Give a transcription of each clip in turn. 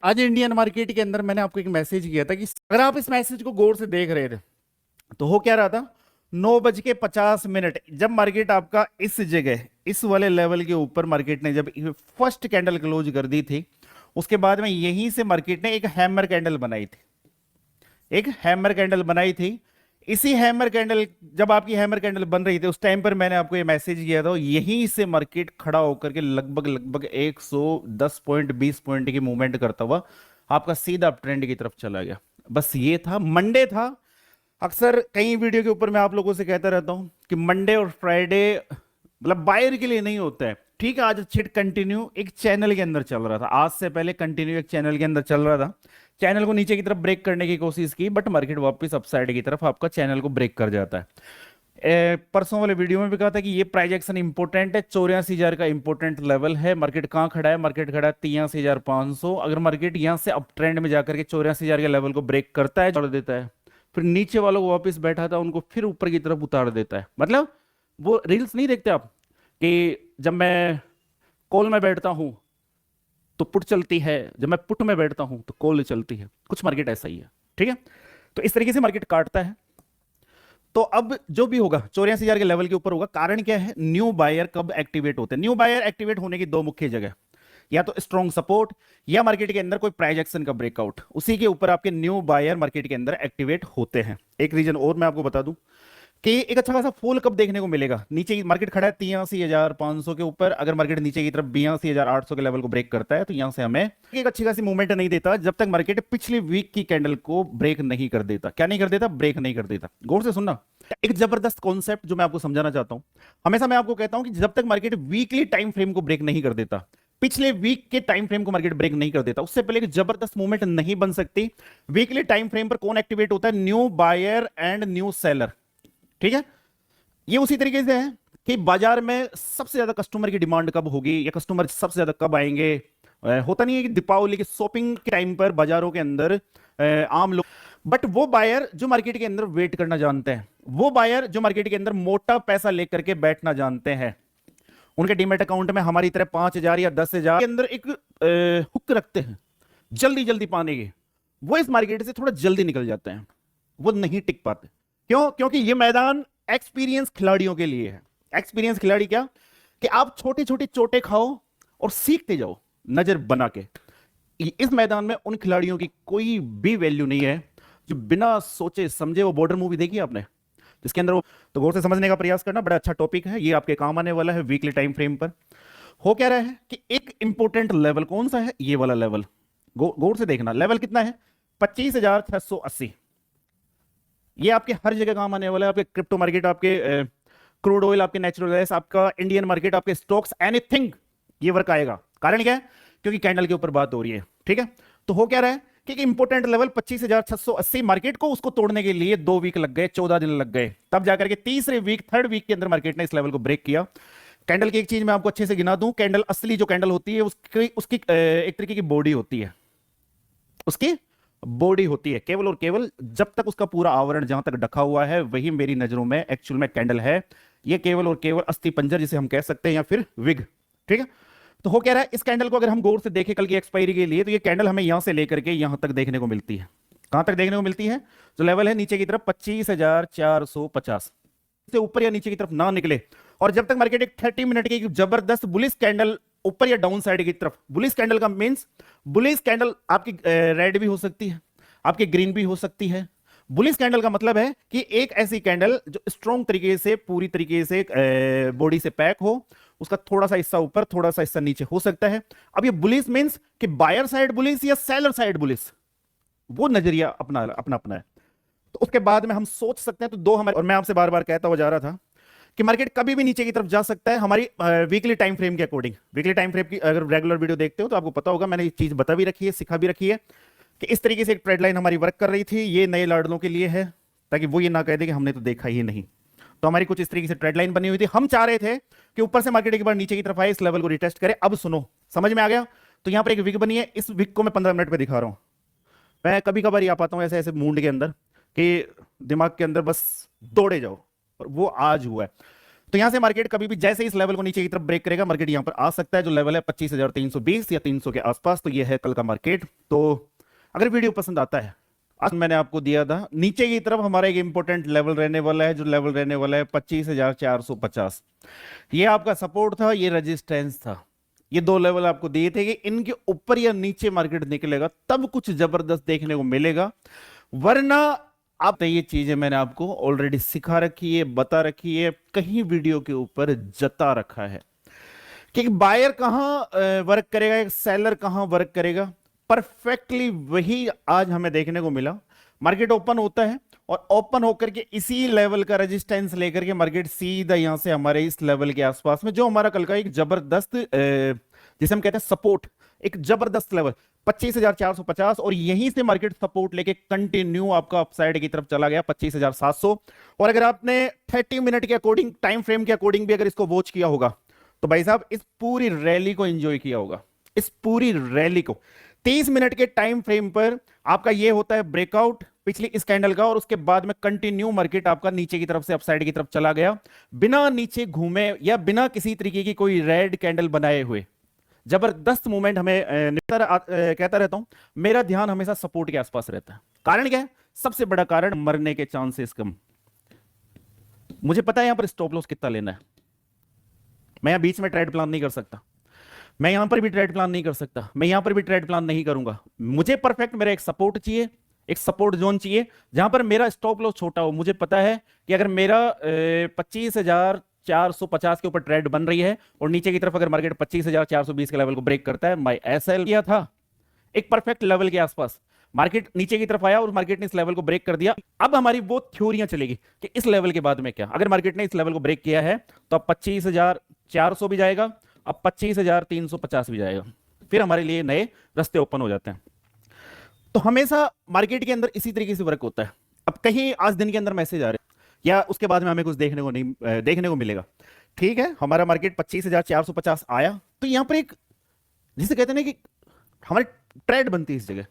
आज Indian market के अंदर मैंने आपको एक मैसेज किया था कि अगर आप इस मैसेज को गौर से देख रहे थे तो हो क्या रहा था। 9:50 जब मार्केट आपका इस जगह इस वाले लेवल के ऊपर मार्केट ने जब फर्स्ट कैंडल क्लोज कर दी थी, उसके बाद में यहीं से मार्केट ने एक हैमर कैंडल बनाई थी, एक हैमर कैंडल बनाई थी। इसी हैमर कैंडल, जब आपकी हैमर कैंडल बन रही थी उस टाइम पर मैंने आपको ये मैसेज किया था, यहीं से मार्केट खड़ा होकर के लगभग लगभग 110 पॉइंट 20 पॉइंट की मूवमेंट करता हुआ आपका सीधा अप ट्रेंड की तरफ चला गया। बस ये था, मंडे था। अक्सर कई वीडियो के ऊपर मैं आप लोगों से कहता रहता हूं कि मंडे और फ्राइडे मतलब बायर के लिए नहीं होता है। ठीक है, आज छिट कंटिन्यू एक चैनल के अंदर चल रहा था, आज से पहले कंटिन्यू एक चैनल के अंदर चल रहा था। चैनल को नीचे की तरफ ब्रेक करने की कोशिश की, बट मार्केट वापस अपसाइड की तरफ आपका चैनल को ब्रेक कर जाता है। परसों वाले वीडियो में भी कहा था कि ये प्राइजेक्शन इंपॉर्टेंट है, 84,000 का इंपॉर्टेंट लेवल है। मार्केट कहाँ खड़ा है? मार्केट खड़ा है 83,500। अगर मार्केट यहाँ से अप ट्रेंड में जाकर के 84,000 के लेवल को ब्रेक करता है, छोड़ देता है, फिर नीचे वालों को वापस बैठा था उनको फिर ऊपर की तरफ उतार देता है। मतलब वो रील्स नहीं देखते आप कि जब मैं कॉल में बैठता हूं तो पुट चलती है, जब मैं पुट में बैठता हूं तो कॉल चलती है। कुछ मार्केट ऐसा ही है, ठीक है। तो इस तरीके से मार्केट काटता है। तो अब जो भी होगा 84,000 के लेवल के ऊपर होगा। कारण क्या है? न्यू बायर कब एक्टिवेट होते हैं? न्यू बायर एक्टिवेट होने की दो मुख्य जगह, या तो स्ट्रॉन्ग सपोर्ट या मार्केट के अंदर कोई प्राइस एक्शन का ब्रेकआउट, उसी के ऊपर आपके न्यू बायर मार्केट के अंदर एक्टिवेट होते हैं। एक रीजन और मैं आपको बता दूं कि एक अच्छा खासा फॉल कब देखने को मिलेगा। नीचे की मार्केट खड़ा है 83,500 के ऊपर, अगर मार्केट नीचे की तरफ 82,800 के लेवल को ब्रेक करता है तो यहां से हमें एक अच्छी खासी मूवमेंट नहीं देता जब तक मार्केट पिछले वीक की कैंडल को ब्रेक नहीं कर देता। क्या नहीं कर देता? ब्रेक नहीं कर देता। गौर से सुनना, एक जबरदस्त कॉन्सेप्ट जो मैं आपको समझाना चाहता हूं। हमेशा मैं आपको कहता हूं कि जब तक मार्केट वीकली टाइम फ्रेम को ब्रेक नहीं कर देता, पिछले वीक के टाइम फ्रेम को मार्केट ब्रेक नहीं कर देता, उससे पहले एक जबरदस्त मूवमेंट नहीं बन सकती। वीकली टाइम फ्रेम पर कौन एक्टिवेट होता है? New buyer and new seller, ठीक है। ये उसी तरीके से है कि बाजार में सबसे ज्यादा कस्टमर की डिमांड कब होगी या कस्टमर सबसे ज्यादा कब आएंगे। होता नहीं है कि दीपावली की शॉपिंग के टाइम पर बाजारों के अंदर आम लोग, बट वो बायर जो मार्केट के अंदर वेट करना जानते हैं, वो बायर जो मार्केट के अंदर मोटा पैसा लेकर के बैठना जानते हैं, उनके डीमेट अकाउंट में हमारी तरह 5,000 या 10,000 के अंदर एक हुक रखते हैं जल्दी जल्दी पाने के, वो इस मार्केट से थोड़ा जल्दी निकल जाते हैं, वो नहीं टिक पाते। क्यों? क्योंकि ये मैदान एक्सपीरियंस खिलाड़ियों के लिए है। एक्सपीरियंस खिलाड़ी क्या? कि आप छोटी छोटी चोटें खाओ और सीखते जाओ नजर बना के। इस मैदान में उन खिलाड़ियों की कोई भी वैल्यू नहीं है जो बिना सोचे समझे, वो बॉर्डर मूवी देखी आपने जिसके अंदर वो, तो गौर से समझने का प्रयास करना, बड़ा अच्छा टॉपिक है ये, आपके काम आने वाला है वीकली टाइम फ्रेम पर। हो क्या रहा है कि एक इंपॉर्टेंट लेवल कौन सा है? ये वाला लेवल, गौर से देखना। लेवल कितना है? 25,680। ये आपके हर जगह काम आने वाला है। आपके क्रिप्टो मार्केट, आपके क्रूड ऑयल, आपके नेचुरल गैस, आपका इंडियन मार्केट, आपके स्टॉक्स, एनीथिंग, ये वर्क आएगा। कारण क्या है? क्योंकि कैंडल के ऊपर बात हो रही है, ठीक है। तो हो क्या रहा है कि इंपॉर्टेंट लेवल 25,680 मार्केट को उसको तोड़ने के लिए 2 वीक लग गए, 14 दिन लग गए, तब जाकर के तीसरे वीक, थर्ड वीक के अंदर मार्केट ने इस लेवल को ब्रेक किया। कैंडल की एक चीज मैं आपको अच्छे से गिना दूं, कैंडल असली जो कैंडल होती है उसकी उसकी एक तरीके की बॉडी होती है, उसकी बॉडी होती है। केवल और केवल जब तक उसका पूरा आवरण जहां तक ढका हुआ है वही मेरी नजरों में एक्चुअल में कैंडल है। ये केवल और केवल अस्थि पंजर जिसे हम कह सकते हैं, या फिर विग, ठीक है। तो हो क्या रहा है, इस कैंडल को अगर हम गौर से देखें कल की एक्सपायरी के लिए, तो ये कैंडल हमें यहां से लेकर के यहां तक देखने को मिलती है। कहां तक देखने को मिलती है? जो लेवल है नीचे की तरफ 25,450 से ऊपर या नीचे की तरफ ना निकले, और जब तक मार्केट एक 30 मिनट की जबरदस्त बुलिश कैंडल ऊपर या डाउन साइड की तरफ, बुलिश कैंडल का मींस, बुलिश कैंडल आपकी रेड भी हो सकती है, आपकी ग्रीन भी हो सकती है। बुलिश कैंडल का मतलब है कि एक ऐसी कैंडल जो स्ट्रॉन्ग तरीके से, पूरी तरीके से बॉडी से पैक हो, उसका थोड़ा सा हिस्सा ऊपर, थोड़ा सा हिस्सा नीचे हो सकता है। अब ये बुलिश मींस कि बायर साइड बुलिश या सेलर साइड बुलिश, वो नजरिया अपना अपना अपना है। तो उसके बाद में हम सोच सकते हैं, तो दो हमारे, और मैं आपसे बार बार कहता हुआ जा रहा था कि मार्केट कभी भी नीचे की तरफ जा सकता है हमारी वीकली टाइम फ्रेम के अकॉर्डिंग। वीकली टाइम फ्रेम की अगर रेगुलर वीडियो देखते हो तो आपको पता होगा, मैंने ये चीज बता भी रखी है, सिखा भी रखी है कि इस तरीके से एक ट्रेड लाइन हमारी वर्क कर रही थी। ये नए लाडलों के लिए है, ताकि वो ये ना कह दे कि हमने तो देखा ही नहीं। तो हमारी कुछ इस तरीके से ट्रेड लाइन बनी हुई थी। हम चाह रहे थे कि ऊपर से मार्केट एक बार नीचे की तरफ आए, इस लेवल को रिटेस्ट करे। अब सुनो, समझ में आ गया? तो यहां पर एक विक बनी है, इस विक को मैं 15 मिनट पे दिखा रहा हूं। मैं कभी कभार आ पाता हूं ऐसे ऐसे मूड के अंदर कि दिमाग के अंदर बस दौड़े जाओ, और वो आज हुआ है। तो यहां से मार्केट कभी भी जैसे इस लेवल को नीचे की तरफ ब्रेक करेगा, मार्केट यहां पर आ सकता है, जो लेवल है 25,320 या 300 के आसपास। तो ये है कल का मार्केट। तो अगर वीडियो पसंद आता है, आज मैंने आपको दिया था नीचे की तरफ हमारा एक इंपॉर्टेंट लेवल रहने वाला है, जो लेवल रहने वाला है 25,450। ये आपका सपोर्ट था, ये रेजिस्टेंस था। ये दो लेवल आपको दिए थे कि इनके ऊपर या नीचे मार्केट निकलेगा तब कुछ जबरदस्त देखने को मिलेगा, वरना आप ये चीजें मैंने आपको ऑलरेडी सिखा रखी है, बता रखी है, कहीं वीडियो के ऊपर जता रखा है कि बायर कहां वर्क करेगा, एक सेलर कहां वर्क करेगा। परफेक्टली वही आज हमें देखने को मिला। मार्केट ओपन होता है और ओपन होकर के इसी लेवल का रेजिस्टेंस लेकर के मार्केट सीधा यहां से हमारे इस लेवल के आसपास में, जो हमारा कल का एक जबरदस्त जिसे हम कहते हैं सपोर्ट, एक जबरदस्त लेवल 25,450, और यहीं से मार्केट सपोर्ट लेके कंटिन्यू आपका अपसाइड की तरफ चला गया 25,700। और अगर आपने 30 मिनट के अकॉर्डिंग, टाइम फ्रेम के अकॉर्डिंग भी अगर इसको वॉच किया होगा, तो भाई साहब इस पूरी रैली को एंजॉय किया होगा। इस पूरी रैली को 30 मिनट के टाइम फ्रेम पर आपका ये होता है ब्रेकआउट पिछली इस कैंडल का, और उसके बाद में कंटिन्यू मार्केट आपका नीचे की तरफ से अपसाइड की तरफ चला गया, बिना नीचे घूमे या बिना किसी तरीके की कोई रेड कैंडल बनाए हुए। जबरदस्त मूवमेंट हमें कहता रहता हूं, मेरा ध्यान हमेशा सपोर्ट के आसपास रहता है। कारण क्या है? सबसे बड़ा कारण, मरने के चांसेस कम। मुझे पता है यहां पर स्टॉप लॉस कितना लेना है। मैं यहां बीच में ट्रेड प्लान नहीं कर सकता, मैं यहां पर भी ट्रेड प्लान नहीं कर सकता, मैं यहां पर भी ट्रेड प्लान नहीं करूंगा। मुझे परफेक्ट मेरा एक सपोर्ट चाहिए, एक सपोर्ट जोन चाहिए जहां पर मेरा स्टॉप लॉस छोटा हो। मुझे पता है कि अगर मेरा 25,450 के ऊपर ट्रेड बन रही है और नीचे की तरफ अगर मार्केट 25,420 के लेवल को ब्रेक करता है, मैं एसएल किया था एक परफेक्ट लेवल के आसपास, मार्केट नीचे की तरफ आया और मार्केट ने इस लेवल को ब्रेक कर दिया। अब हमारी वो थ्योरियां चलेगी कि इस लेवल के बाद में क्या, अगर मार्केट ने इस लेवल को ब्रेक किया है तो अब 25,400 भी जाएगा, अब 25,350 भी जाएगा, फिर हमारे लिए नए रास्ते ओपन हो जाते हैं। तो हमेशा मार्केट के अंदर इसी तरीके से वर्क होता है। अब कहीं आज दिन के अंदर मैसेज आ रहे हैं या उसके बाद में हमें कुछ देखने को मिलेगा, ठीक है, हमारा मार्केट 25,450 आया, तो यहां पर एक जिसे कहते हैं ना कि हमारी ट्रेड बनती है, इस जगह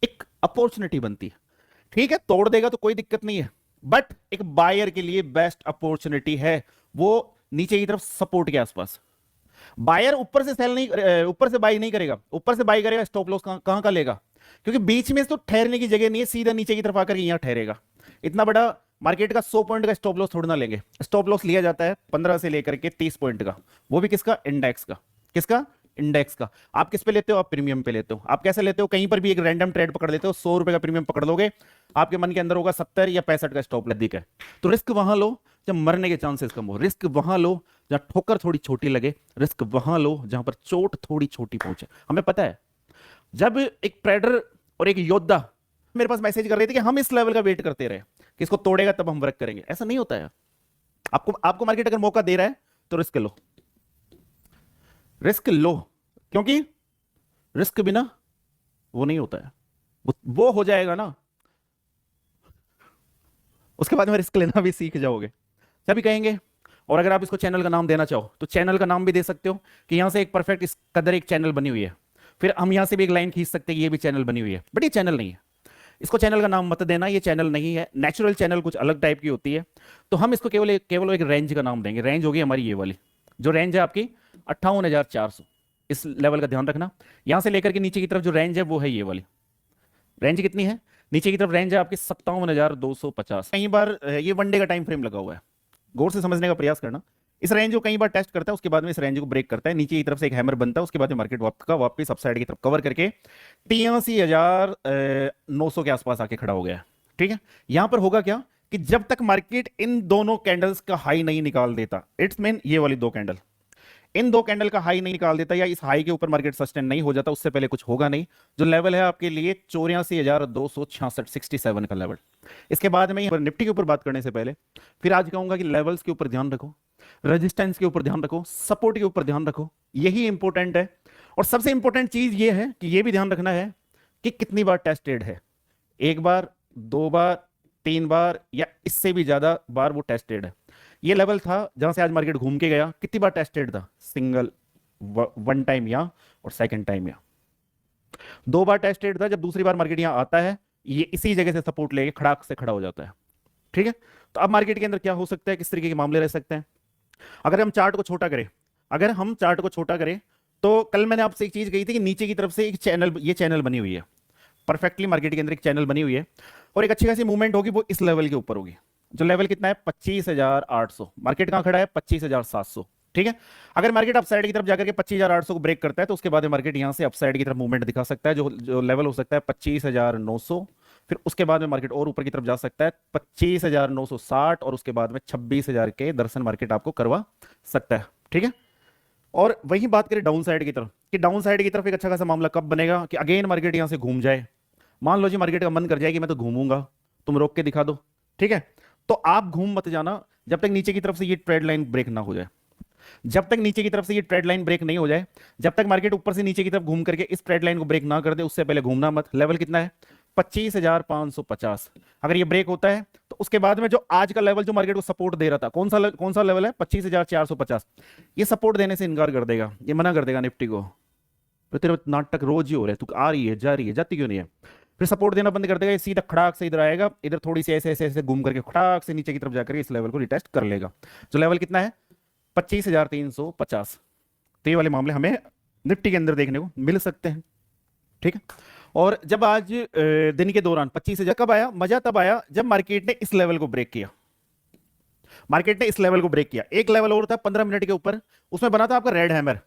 एक अपॉर्चुनिटी बनती है। ठीक है, तोड़ देगा तो कोई दिक्कत नहीं है, बट एक बायर के लिए बेस्ट अपॉर्चुनिटी है वो नीचे की तरफ सपोर्ट के आसपास। बायर ऊपर से सेल नहीं, ऊपर से बाई नहीं करेगा, ऊपर से बाई करेगा स्टॉप लॉस कहां का लेगा, क्योंकि बीच में तो ठहरने की जगह नहीं है, सीधा नीचे की तरफ आकर यहां ठहरेगा। इतना बड़ा मार्केट का 100 पॉइंट का स्टॉप लॉस थोड़ी ना लेंगे। स्टॉप लॉस लिया जाता है 15 से लेकर के 30 पॉइंट का, वो भी किसका? इंडेक्स का। किसका? इंडेक्स का। आप किस पे लेते हो? आप प्रीमियम पे लेते हो। आप कैसे लेते हो? कहीं पर भी एक रैंडम ट्रेड पकड़ लेते हो, 100 रुपए का प्रीमियम पकड़ लोगे, आपके मन के अंदर होगा 70 या 65 का स्टॉप लॉस है। तो रिस्क वहां लो जब मरने के चांसेस कम हो, रिस्क वहां लो जहां ठोकर थोड़ी छोटी लगे, रिस्क वहां लो जहां पर चोट थोड़ी छोटी पहुंचे। हमें पता है जब एक ट्रेडर और एक योद्धा मेरे पास मैसेज कर रहे थे कि हम इस लेवल का वेट करते रहे कि इसको तोड़ेगा तब हम वर्क करेंगे, ऐसा नहीं होता है। आपको मार्केट अगर मौका दे रहा है तो रिस्क लो, रिस्क लो, क्योंकि रिस्क बिना वो नहीं होता है, वो हो जाएगा ना, उसके बाद में रिस्क लेना भी सीख जाओगे, तभी कहेंगे। और अगर आप इसको चैनल का नाम देना चाहो तो चैनल का नाम भी दे सकते हो कि यहां से एक परफेक्ट इस कदर एक चैनल बनी हुई है, फिर हम यहां से भी एक लाइन खींच सकते हैं कि ये भी चैनल बनी हुई है, बट ये चैनल नहीं है। इसको चैनल का नाम मत देना, ये चैनल नहीं है। नेचुरल चैनल कुछ अलग टाइप की होती है, तो हम इसको केवल एक रेंज का नाम देंगे। रेंज होगी हमारी ये वाली, जो रेंज है आपकी 58,400, इस लेवल का ध्यान रखना। यहां से लेकर के नीचे की तरफ जो रेंज है वो है ये वाली रेंज। कितनी है? नीचे की तरफ रेंज है आपकी 57,250। कई बार ये वनडे का टाइम फ्रेम लगा हुआ है, गौर से समझने का प्रयास करना। इस रेंज को कई बार टेस्ट करता है, उसके बाद में इस रेंज को ब्रेक करता है, नीचे की तरफ से एक हैमर बनता है, उसके बाद में मार्केट वापस अपसाइड की तरफ कवर करके 83,900 के आसपास आके खड़ा हो गया। ठीक है, यहां पर होगा क्या कि जब तक मार्केट इन दोनों कैंडल्स का हाई नहीं निकाल देता, इट्स मीन ये वाली दो कैंडल, इन दो कैंडल का हाई नहीं निकाल देता या इस हाई के ऊपर मार्केट सस्टेन नहीं हो जाता, उससे पहले कुछ होगा नहीं। जो लेवल है आपके लिए 84,266 67 का लेवल। इसके बाद में निफ्टी के ऊपर बात करने से पहले फिर आज कहूंगा कि लेवल्स के ऊपर ध्यान रखो, रेजिस्टेंस के ऊपर ध्यान रखो, सपोर्ट के ऊपर ध्यान रखो, यही इंपॉर्टेंट है। और सबसे इंपॉर्टेंट चीज ये है कि ये भी ध्यान रखना है कि कितनी बार टेस्टेड है, एक बार, दो बार, तीन बार या इससे भी ज्यादा बार वो टेस्टेड है। ये लेवल था जहां से आज मार्केट घूम के गया, कितनी बार टेस्टेड था? सिंगल, वन टाइम यहां और सेकंड टाइम यहां, दो बार टेस्टेड था। जब दूसरी बार मार्केट यहां आता है, ये इसी जगह से सपोर्ट लेके खड़ाक से खड़ा हो जाता है। ठीक है, तो अब मार्केट के अंदर क्या हो सकता है, किस तरीके के मामले रह सकते हैं? अगर हम चार्ट को छोटा करें, अगर हम चार्ट को छोटा करें, तो कल मैंने आपसे एक चीज कही थी कि नीचे की तरफ से एक चैनल, ये चैनल बनी हुई है परफेक्टली, मार्केट के अंदर एक चैनल बनी हुई है और एक अच्छी खासी मूवमेंट होगी, वो इस लेवल के ऊपर होगी। जो लेवल कितना है 25,800, मार्केट कहां खड़ा है 25,700, ठीक है। अगर मार्केट अपसाइड की तरफ जाकर के 25,800 को ब्रेक करता है तो उसके बाद मार्केट यहां से अपसाइड की तरफ मूवमेंट दिखा सकता है, जो जो लेवल हो सकता है 25,900, फिर उसके बाद में मार्केट और ऊपर की तरफ जा सकता है 25,960 और उसके बाद में 26,000 के दर्शन मार्केट आपको करवा सकता है, ठीक है। और वही बात करें डाउन साइड की तरफ, कि डाउन साइड की तरफ एक अच्छा खासा मामला कब बनेगा, कि अगेन मार्केट यहां से घूम जाए। मान लो जी मार्केट का मन कर जाए कि मैं तो घूमूंगा, तुम रोक के दिखा दो, ठीक है। तो आप घूम मत जाना जब तक नीचे की तरफ से ये ट्रेड लाइन ब्रेक ना हो जाए। जब तक नीचे की तरफ से ये ट्रेड लाइन ब्रेक नहीं हो जाए, जब तक मार्केट ऊपर से नीचे की तरफ घूम करके इस ट्रेड लाइन को ब्रेक ना कर दे, उससे पहले घूमना मत। लेवल कितना है 25,550। अगर ये ब्रेक होता है तो उसके बाद में जो आज का लेवल जो मार्केट को सपोर्ट दे रहा था, कौन सा लेवल है 25,450, ये सपोर्ट देने से इनकार कर देगा, ये मना कर देगा निफ्टी को। तो तेरे नाटक रोज ही हो रहे हैं, तू आ रही है जा रही है जाती क्यों नहीं है। फिर सपोर्ट देना बंद कर देगा, ये सीधा खड़ाक से इधर आएगा, इधर थोड़ी सी ऐसे ऐसे ऐसे घूम करके खड़ाक से नीचे की तरफ जाकर इस लेवल को रिटेस्ट कर लेगा। जो लेवल कितना है 25,350। तो ये वाले मामले हमें निफ्टी के अंदर देखने को मिल सकते हैं, ठीक है। और जब आज दिन के दौरान 25,000 कब आया मजा, तब आया जब मार्केट ने इस लेवल को ब्रेक किया। मार्केट ने इस लेवल को ब्रेक किया, एक लेवल और था 15 मिनट के ऊपर, उसमें बना था आपका रेड हैमर,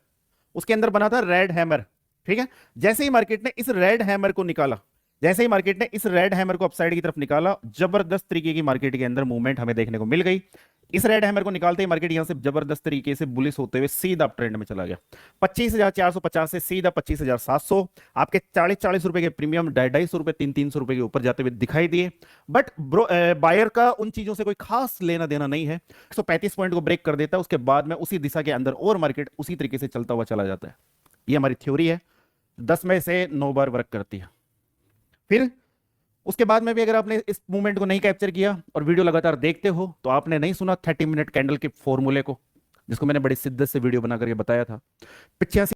उसके अंदर बना था रेड हैमर, ठीक है। जैसे ही मार्केट ने इस रेड हैमर को निकाला, जैसे ही मार्केट ने इस रेड हैमर को अपसाइड की तरफ निकाला, जबरदस्त तरीके की मार्केट के अंदर मूवमेंट हमें देखने को मिल गई। इस रेड हैमर को निकालते ही मार्केट यहां से जबरदस्त तरीके से बुलिश होते हुए सीधा अप ट्रेंड में चला गया। 25,450 से सीधा 25,700, आपके 40-40 रुपए के प्रीमियम 250 रुपए 300 रुपए के ऊपर जाते हुए दिखाई दिए। बट बायर का उन चीजों से कोई खास लेना देना नहीं है। 135 पॉइंट को ब्रेक कर देता है, उसके बाद में उसी दिशा के अंदर और मार्केट उसी तरीके से चलता हुआ चला जाता है। ये हमारी थ्योरी है, 10 में से 9 बार वर्क करती है। फिर उसके बाद में भी अगर आपने इस मूवमेंट को नहीं कैप्चर किया और वीडियो लगातार देखते हो, तो आपने नहीं सुना 30 मिनट कैंडल के फॉर्मूले को, जिसको मैंने बड़ी शिद्दत से वीडियो बना करके बताया था। 85